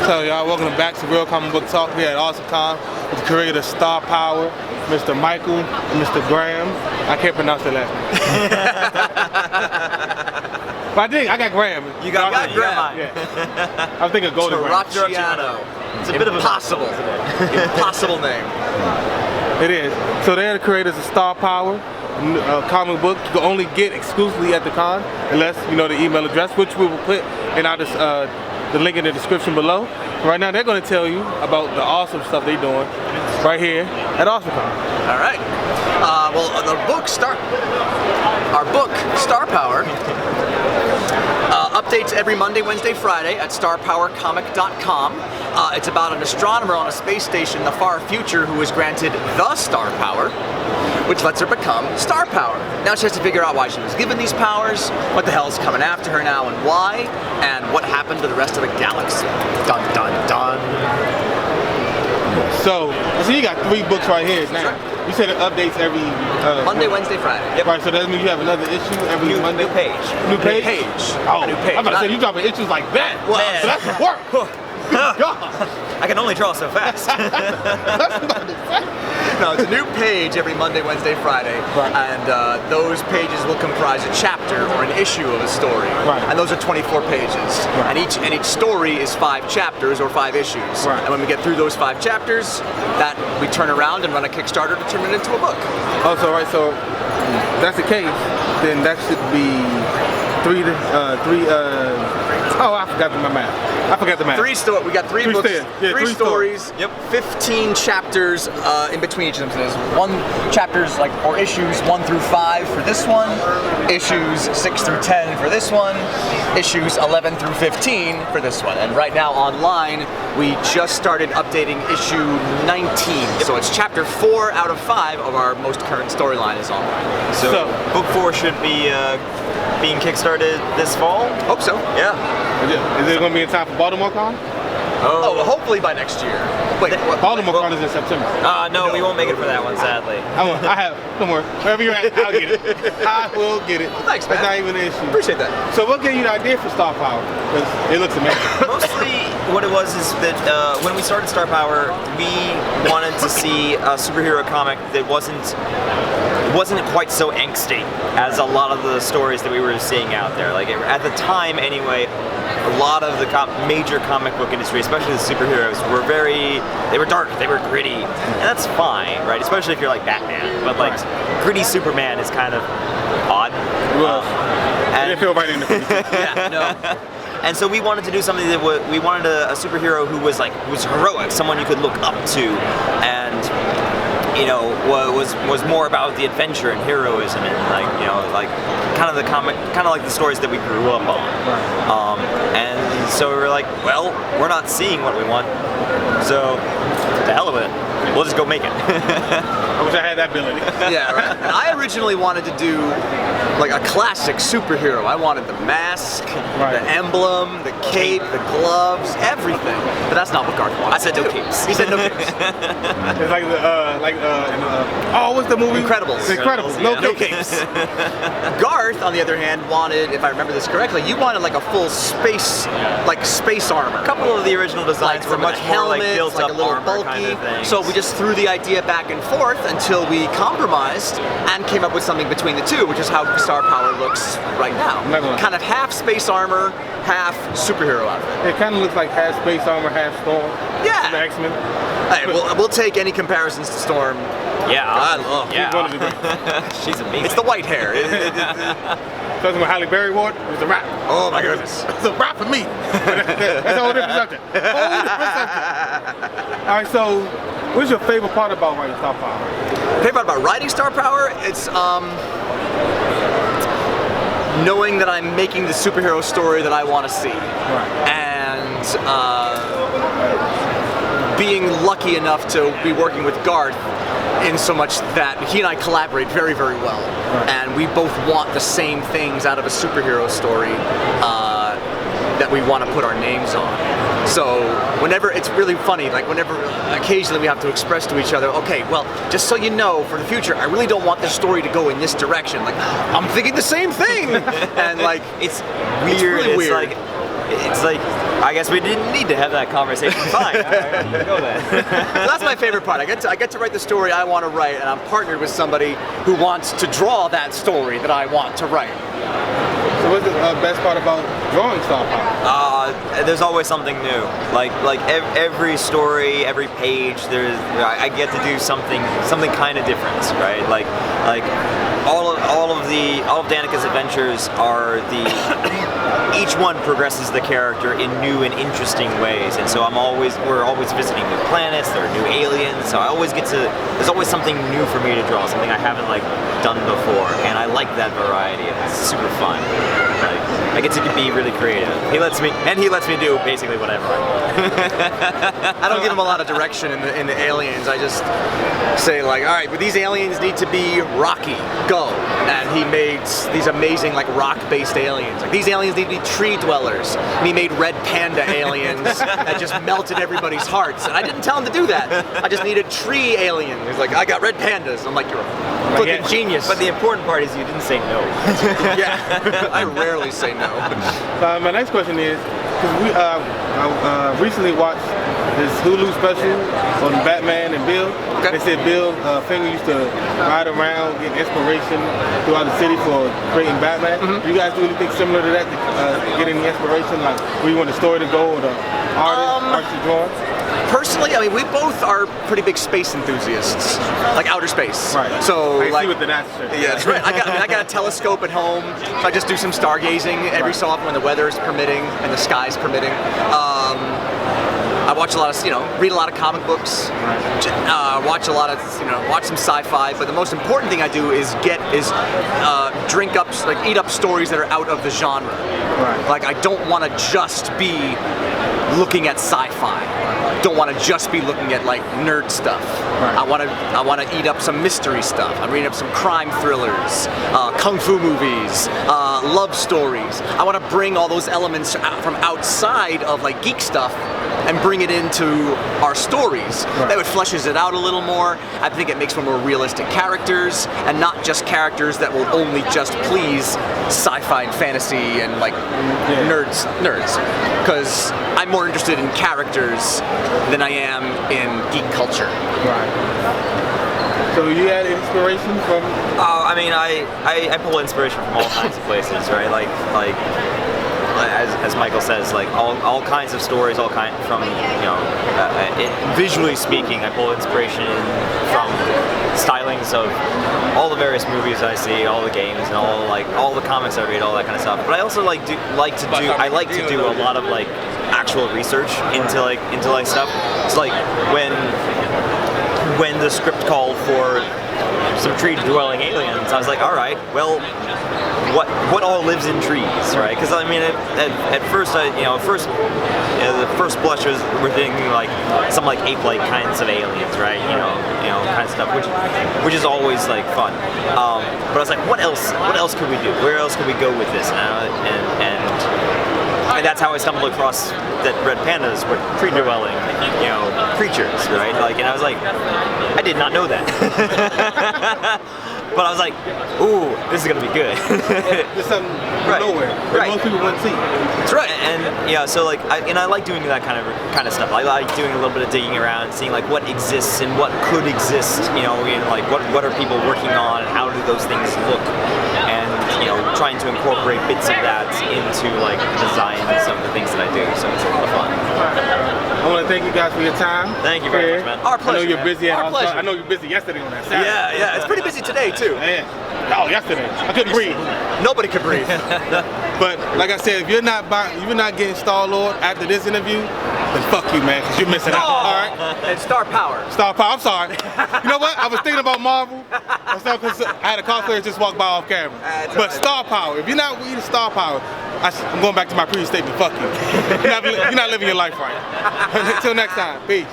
So y'all, welcome back to Real Comic Book Talk here at AwesomeCon with the creator of Star Power, Mr. Michael and Mr. Graham. I can't pronounce their last name. But I think I got Graham. You got Graham. Yeah. I was thinking Golden Graham. It's a bit of impossible. Impossible name. It is. So they're the creators of Star Power, a comic book you can only get exclusively at the con, unless you know the email address, which we will put in our the link in the description below. Right now, they're going to tell you about the awesome stuff they're doing right here at AwesomeCon. All right. Well, our book, Star Power, updates every Monday, Wednesday, Friday at starpowercomic.com. It's about an astronomer on a space station in the far future who is granted the star power, which lets her become Star Power. Now she has to figure out why she was given these powers, what the hell is coming after her now and why, and what happened to the rest of the galaxy. Dun dun dun. So you got 3 books right here now. Right. You said it updates every Monday, Wednesday, Friday. Yep. Right, so that means you have another issue every Monday? New page. New page? Oh, a new page. I'm about to say, you dropping issues like that. Well, so that's work. Good God. I can only draw so fast. No, it's a new page every Monday, Wednesday, Friday, right. And those pages will comprise a chapter or an issue of a story, right. And those are 24 pages, right. and each story is 5 chapters or 5 issues, right. And when we get through those 5 chapters, that we turn around and run a Kickstarter to turn it into a book. Oh, so right, so if that's the case, then that should be oh, I forgot my math. We got 3 books, yeah, 3 stories. Yep. 15 chapters in between each of them. So there's chapters or issues 1 through 5 for this one, issues 6 through 10 for this one, issues 11 through 15 for this one. And right now online, we just started updating issue 19. So it's chapter 4 out of 5 of our most current storyline is online. So book 4 should be being kickstarted this fall? Hope so. Yeah. Is it going to be in time for Baltimore Con? Oh, hopefully by next year. Wait, Baltimore Con is in September. No, we won't make it for that one, sadly. Don't worry. Wherever you're at, I'll get it. I will get it. Well, thanks, man. That's not even an issue. Appreciate that. So what gave you the idea for Star Power? Because it looks amazing. Mostly what it was is that when we started Star Power, we wanted to see a superhero comic that wasn't quite so angsty as a lot of the stories that we were seeing out there. Like at the time anyway, a lot of the major comic book industry, especially the superheroes, they were dark, they were gritty, and that's fine, right? Especially if you're like Batman, but like gritty Superman is kind of odd. Well, and it feel right in the face. Yeah, no. And so we wanted to do something that we wanted a superhero who was heroic, someone you could look up to, and was more about the adventure and heroism and kind of like the stories that we grew up on. Right. And so we were like, well, we're not seeing what we want, so to hell with it. We'll just go make it. I wish I had that ability. Yeah, right. And I originally wanted to do a classic superhero. I wanted the mask, the emblem, the cape, the gloves, everything. But that's not what Garth wanted. I said no capes. He said no capes. It's what's the movie? Incredibles. Incredibles. Yeah. No capes. Garth, on the other hand, wanted, if I remember this correctly, you wanted a full space, space armor. A couple of the original designs were much more built up a little armor bulky. kind of thing. So we just threw the idea back and forth until we compromised and came up with something between the two, which is how Star Power looks right now. Kind of half space armor, half superhero outfit. It kind of looks like half space armor, half Storm. Yeah. From X-Men. Hey, we'll take any comparisons to Storm. Yeah. I love. Yeah. She's amazing. It's the white hair. Talking about Halle Berry Ward, it's a wrap. Oh my goodness. It's a wrap for me. That's a whole different subject. All right, so what's your favorite part about writing Star Power? Favorite part about writing Star Power? It's knowing that I'm making the superhero story that I want to see. Right. And being lucky enough to be working with Garth in so much that he and I collaborate very, very well. Right. And we both want the same things out of a superhero story that we want to put our names on. So whenever, it's really funny, whenever occasionally we have to express to each other, okay, well, just so you know, for the future, I really don't want this story to go in this direction. I'm thinking the same thing! And it's weird. It's really weird. it's like, I guess we didn't need to have that conversation. Fine, all right, go then. So that's my favorite part. I get to write the story I want to write, and I'm partnered with somebody who wants to draw that story that I want to write. So what's the best part about drawing star power? There's always something new. Like every story, every page, I get to do something kind of different, right? Like all of Danica's adventures are each one progresses the character in new and interesting ways, and so we're always visiting new planets. There are new aliens, so there's always something new for me to draw, something I haven't done before, and I like that variety. It's super fun. I get to be really creative. He lets me do basically whatever I want. I don't give him a lot of direction in the aliens. I just say all right, but these aliens need to be rocky. Go. And he made these amazing rock-based aliens. These aliens need to be tree dwellers. And he made red panda aliens that just melted everybody's hearts. And I didn't tell him to do that. I just needed tree aliens. He's like, I got red pandas. I'm like, you're a fucking genius. But the important part is you didn't say no. Yeah, I rarely say no. My next question is, because we recently watched this Hulu special on Batman and Bill. Okay. They said Bill Finger used to ride around, getting inspiration throughout the city for creating Batman. Do you guys do anything similar to that, to get any inspiration, like where you want the story to go or the artist to draw? Personally, I mean, we both are pretty big space enthusiasts, like outer space. Right. So, I see with the NASA shit. Yeah, that's right. I got a telescope at home, so I just do some stargazing every so often when the weather is permitting and the sky's permitting. I watch a lot of, read a lot of comic books, watch a lot of, watch some sci-fi. But the most important thing I do is drink up, eat up stories that are out of the genre. Right. I don't want to just be looking at sci-fi. Don't want to just be looking at nerd stuff. Right. I want to eat up some mystery stuff. I'm reading up some crime thrillers, kung fu movies, love stories. I want to bring all those elements from outside of geek stuff and bring it into our stories. Right. That would fleshes it out a little more. I think it makes for more realistic characters, and not just characters that will only just please sci-fi and fantasy and nerds. Because I'm more interested in characters than I am in geek culture. Right. So you had inspiration from? I pull inspiration from all kinds of places, right? As Michael says, all kinds of stories, from visually speaking, I pull inspiration from stylings of all the various movies I see, all the games, and all the comics I read, all that kind of stuff. But I also like to do a lot of actual research into stuff. It's when the script called for some tree-dwelling aliens, I was like, all right, well, what all lives in trees, right? Because at first, the first blush was we're thinking some ape-like kinds of aliens, right? Kind of stuff, which is always fun. But I was like, what else could we do? Where else could we go with this? And that's how I stumbled across that red pandas were tree-dwelling, creatures, right? And I was like, I did not know that. But I was like, ooh, this is gonna be good. There's something from nowhere that most people wouldn't see. That's right. And so I like doing that kind of stuff. I like doing a little bit of digging around, seeing what exists and what could exist. What are people working on and how do those things look, and trying to incorporate bits of that into the designs of the things that I do. So it's a lot of fun. I want to thank you guys for your time. Thank you very much, man. Our pleasure. I know you're busy. Our pleasure. I know you're busy yesterday on that Saturday. Yeah. It's pretty busy today too. Man. Oh, yesterday. I couldn't breathe. Nobody could breathe. But like I said, if you're not getting Star-Lord after this interview, then fuck you, man, because you're missing out. All right. And Star Power. Star Power. I'm sorry. You know what? I was thinking about Marvel. Because I had a cosplayer just walk by off camera. But Star Power. If you're not eating Star Power, I'm going back to my previous statement. Fuck you. You're not living your life right. Until next time. Peace.